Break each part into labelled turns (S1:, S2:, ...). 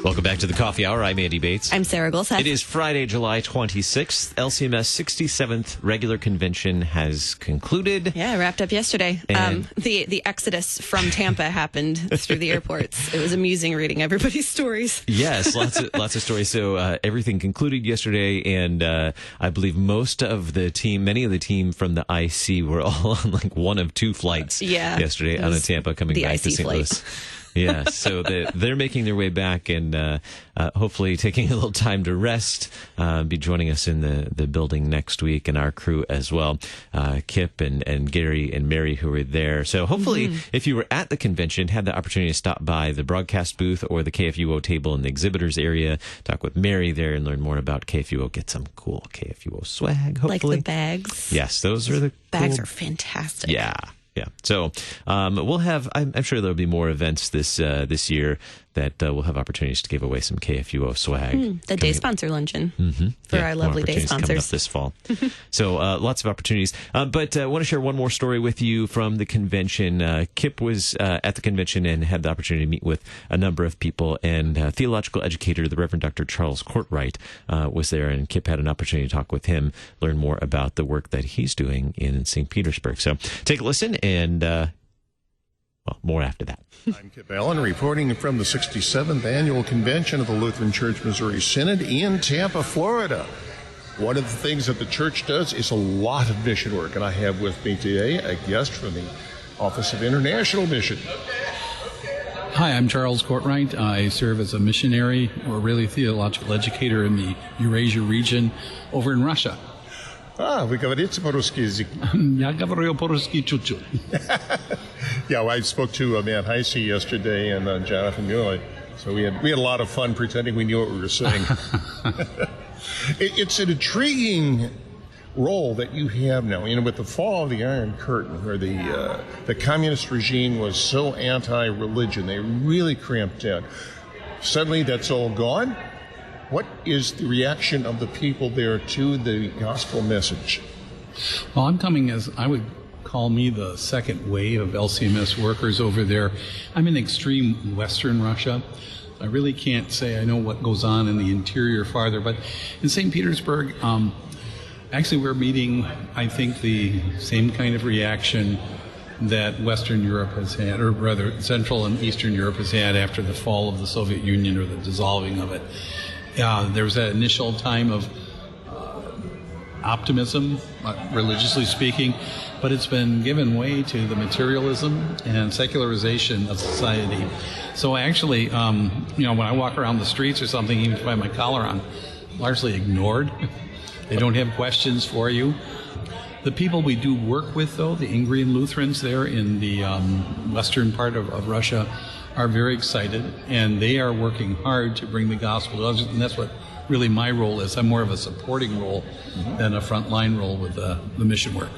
S1: Welcome back to the Coffee Hour. I'm Andy Bates.
S2: I'm Sarah Golseth.
S1: It is Friday, July 26th. LCMS 67th regular convention has concluded.
S2: Yeah, it wrapped up yesterday. The exodus from Tampa happened through the airports. It was amusing reading everybody's stories.
S1: Yes, lots of stories. So everything concluded yesterday, and I believe most of the team, many of the team from the IC were all on like one of two flights yesterday out of Tampa coming back to St. Louis. Yeah, so they're making their way back and hopefully taking a little time to rest, be joining us in the building next week, and our crew as well, Kip and Gary and Mary who were there. So hopefully if you were at the convention, had the opportunity to stop by the broadcast booth or the KFUO table in the exhibitors area, talk with Mary there and learn more about KFUO, get some cool KFUO swag, hopefully.
S2: Like the bags.
S1: Yes, those are the
S2: bags
S1: cool
S2: are fantastic.
S1: Yeah. Yeah, so we'll have. I'm sure there'll be more events this year that we'll have opportunities to give away some KFUO swag.
S2: The day sponsor luncheon for our lovely day sponsors
S1: coming up this fall. So lots of opportunities. But I want to share one more story with you from the convention. Kip was at the convention and had the opportunity to meet with a number of people. And theological educator, the Reverend Dr. Charles Cortright, was there, and Kip had an opportunity to talk with him, learn more about the work that he's doing in St. Petersburg. So take a listen. And, more after that.
S3: I'm Kip Allen, reporting from the 67th Annual Convention of the Lutheran Church Missouri Synod in Tampa, Florida. One of the things that the church does is a lot of mission work, and I have with me today a guest from the Office of International Mission.
S4: Hi, I'm Charles Cortright. I serve as a missionary, or really theological educator, in the Eurasia Region over in Russia.
S3: Вы говорите по-русски язык?
S4: Я говорю по-русски чуть-чуть.
S3: Yeah, well, I spoke to Matt Heisey yesterday and Jonathan Mueller, so we had a lot of fun pretending we knew what we were saying. It's an intriguing role that you have now. You know, with the fall of the Iron Curtain, where the communist regime was so anti-religion, they really cramped down. Suddenly, that's all gone. What is the reaction of the people there to the gospel message?
S4: Well, I'm coming as, I would call me the second wave of LCMS workers over there. I'm in extreme western Russia. I really can't say I know what goes on in the interior farther, but in St. Petersburg, actually we're meeting, I think, the same kind of reaction that Western Europe has had, or rather Central and Eastern Europe has had after the fall of the Soviet Union or the dissolving of it. There was that initial time of optimism, religiously speaking, but it's been given way to the materialism and secularization of society. So actually, when I walk around the streets or something, even if I have my collar on, largely ignored. They don't have questions for you. The people we do work with, though, the Ingrian Lutherans there in the western part of Russia, are very excited, and they are working hard to bring the gospel to others, and that's what really my role is. I'm more of a supporting role than a frontline role with the mission work.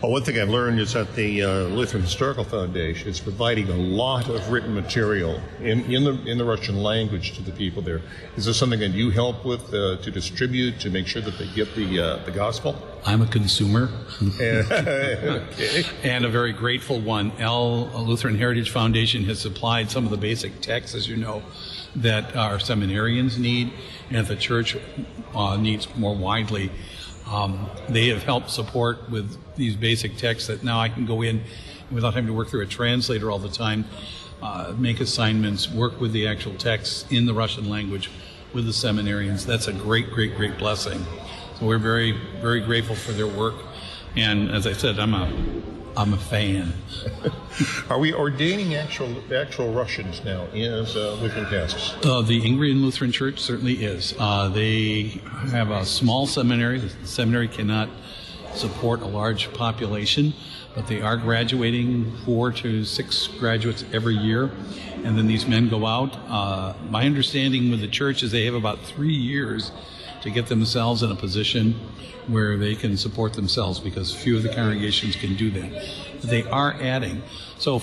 S3: Well, one thing I've learned is that the Lutheran Historical Foundation is providing a lot of written material in the Russian language to the people there. Is this something that you help with to distribute, to make sure that they get the gospel?
S4: I'm a consumer.
S3: Okay.
S4: And a very grateful one. Lutheran Heritage Foundation has supplied some of the basic texts, as you know, that our seminarians need and the church needs more widely. They have helped support with these basic texts that now I can go in without having to work through a translator all the time, make assignments, work with the actual texts in the Russian language with the seminarians. That's a great, great, great blessing. So we're very, very grateful for their work. And as I said, I'm a fan.
S3: Are we ordaining actual Russians now as Lutheran pastors?
S4: The Ingrian Lutheran Church certainly is. They have a small seminary. The seminary cannot support a large population, but they are graduating 4 to 6 graduates every year, and then these men go out. My understanding with the church is they have about 3 years to get themselves in a position where they can support themselves, because few of the congregations can do that. But they are adding. So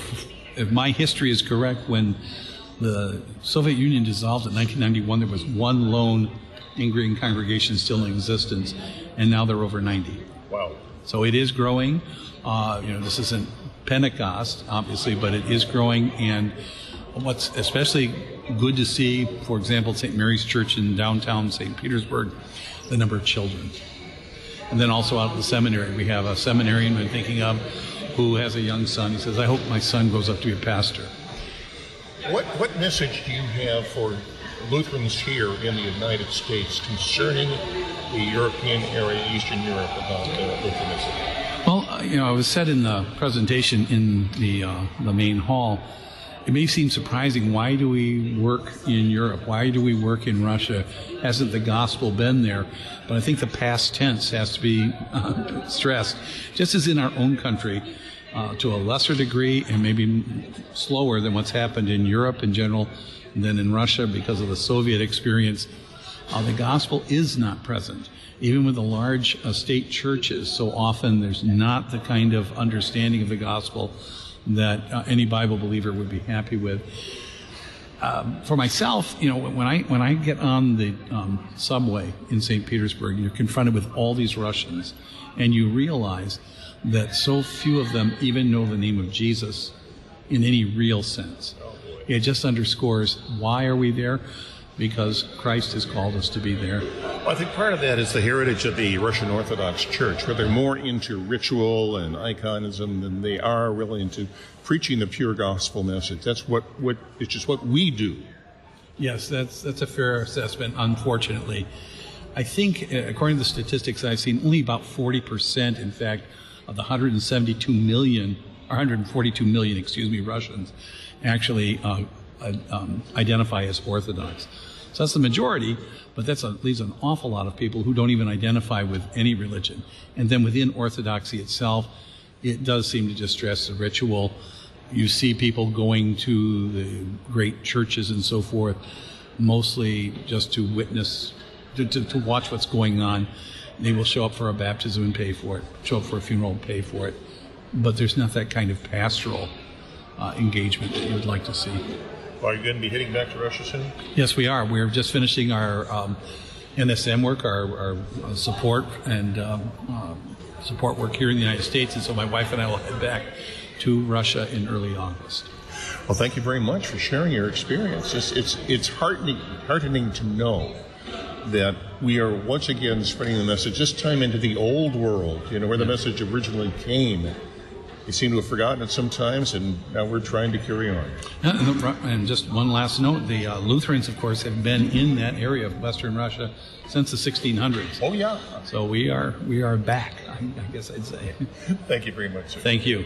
S4: if my history is correct, when the Soviet Union dissolved in 1991, there was one lone Ingria congregations still in existence, and now they're over 90.
S3: Wow.
S4: So it is growing. This isn't Pentecost, obviously, but it is growing. And what's especially good to see, for example, St. Mary's Church in downtown St. Petersburg, the number of children. And then also out at the seminary, we have a seminarian we're thinking of who has a young son. He says, I hope my son grows up to be a pastor.
S3: What message do you have for Lutherans here in the United States concerning the European area, Eastern Europe, about Lutheranism?
S4: Well, I was said in the presentation in the main hall, it may seem surprising, why do we work in Europe? Why do we work in Russia? Hasn't the gospel been there? But I think the past tense has to be stressed, just as in our own country, to a lesser degree and maybe slower than what's happened in Europe in general than in Russia because of the Soviet experience. The gospel is not present. Even with the large state churches, so often there's not the kind of understanding of the gospel that any Bible believer would be happy with. For myself, when I get on the subway in St. Petersburg, you're confronted with all these Russians, and you realize that so few of them even know the name of Jesus in any real sense. It just underscores, why are we there? Because Christ has called us to be there.
S3: Well, I think part of that is the heritage of the Russian Orthodox Church, where they're more into ritual and iconism than they are really into preaching the pure gospel message. That's it's just what we do.
S4: Yes, that's a fair assessment, unfortunately. I think, according to the statistics I've seen, only about 40%, in fact, of the 142 million Russians actually identify as Orthodox. So that's the majority, but that leaves an awful lot of people who don't even identify with any religion. And then within Orthodoxy itself, it does seem to just stress the ritual. You see people going to the great churches and so forth, mostly just to witness, to watch what's going on. They will show up for a baptism and pay for it, show up for a funeral and pay for it. But there's not that kind of pastoral engagement that you would like to see.
S3: Are you going to be heading back to Russia soon?
S4: Yes, we are. We're just finishing our NSM work, our support and support work here in the United States, and so my wife and I will head back to Russia in early August.
S3: Well, thank you very much for sharing your experience. It's heartening to know that we are once again spreading the message, this time into the old world, where the message originally came. We seem to have forgotten it sometimes, and now we're trying to carry on.
S4: And just one last note, the Lutherans, of course, have been in that area of Western Russia since the 1600s.
S3: Oh, yeah.
S4: So we are back, I guess I'd say.
S3: Thank you very much, sir.
S4: Thank you.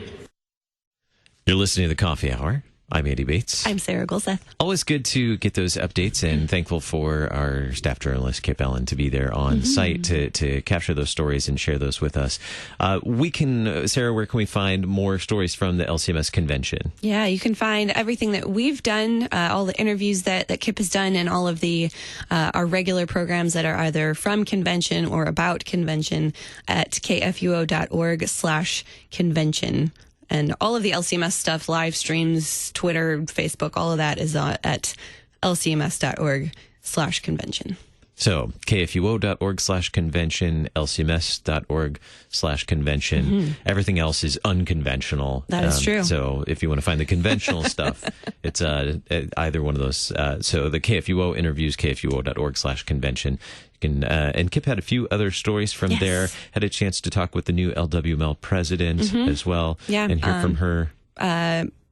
S1: You're listening to The Coffee Hour. I'm Andy Bates.
S2: I'm Sarah Golseth.
S1: Always good to get those updates, and thankful for our staff journalist, Kip Allen, to be there on site to capture those stories and share those with us. Sarah, where can we find more stories from the LCMS convention?
S2: Yeah, you can find everything that we've done, all the interviews that Kip has done, and all of the our regular programs that are either from convention or about convention at kfuo.org/convention. And all of the LCMS stuff, live streams, Twitter, Facebook, all of that is at lcms.org/convention.
S1: So kfuo.org/convention, lcms.org/convention. Everything else is unconventional.
S2: That is true.
S1: So if you want to find the conventional stuff, it's either one of those. So the KFUO interviews, kfuo.org/convention. And Kip had a few other stories from there. Had a chance to talk with the new LWML president as well.
S2: Yeah,
S1: and hear from her.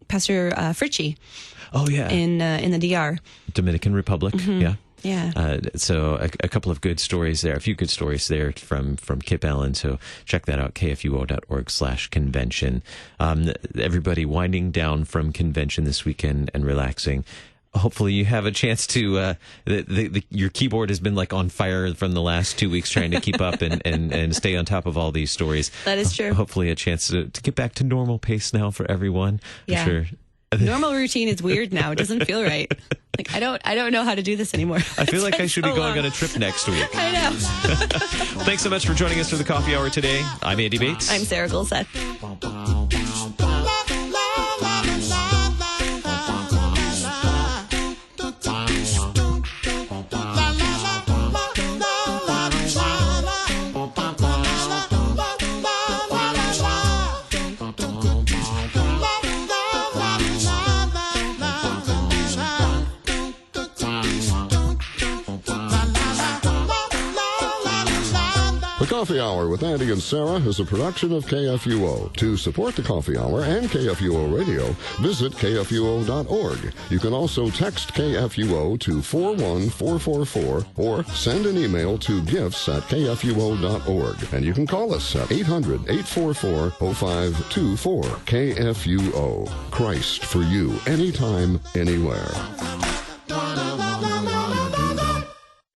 S2: Pastor Fritchie.
S1: Oh, yeah.
S2: In the DR.
S1: Dominican Republic, yeah.
S2: Yeah.
S1: So a couple of good stories there, a few good stories there from Kip Allen. So check that out, kfuo.org/convention. Everybody winding down from convention this weekend and relaxing. Hopefully you have a chance to, your keyboard has been like on fire from the last 2 weeks trying to keep up and stay on top of all these stories.
S2: That is true.
S1: Hopefully a chance to get back to normal pace now for everyone.
S2: Yeah.
S1: I'm sure.
S2: Normal routine is weird now. It doesn't feel right. Like I don't know how to do this anymore.
S1: I feel like I should be going on a trip next week.
S2: I know.
S1: Thanks so much for joining us for the Coffee Hour today. I'm Andy Bates.
S2: I'm Sarah Golseth.
S5: Coffee Hour with Andy and Sarah is a production of KFUO. To support the Coffee Hour and KFUO Radio, visit KFUO.org. You can also text KFUO to 41444 or send an email to gifts@kfuo.org. And you can call us at 800-844-0524. KFUO. Christ for you, anytime, anywhere.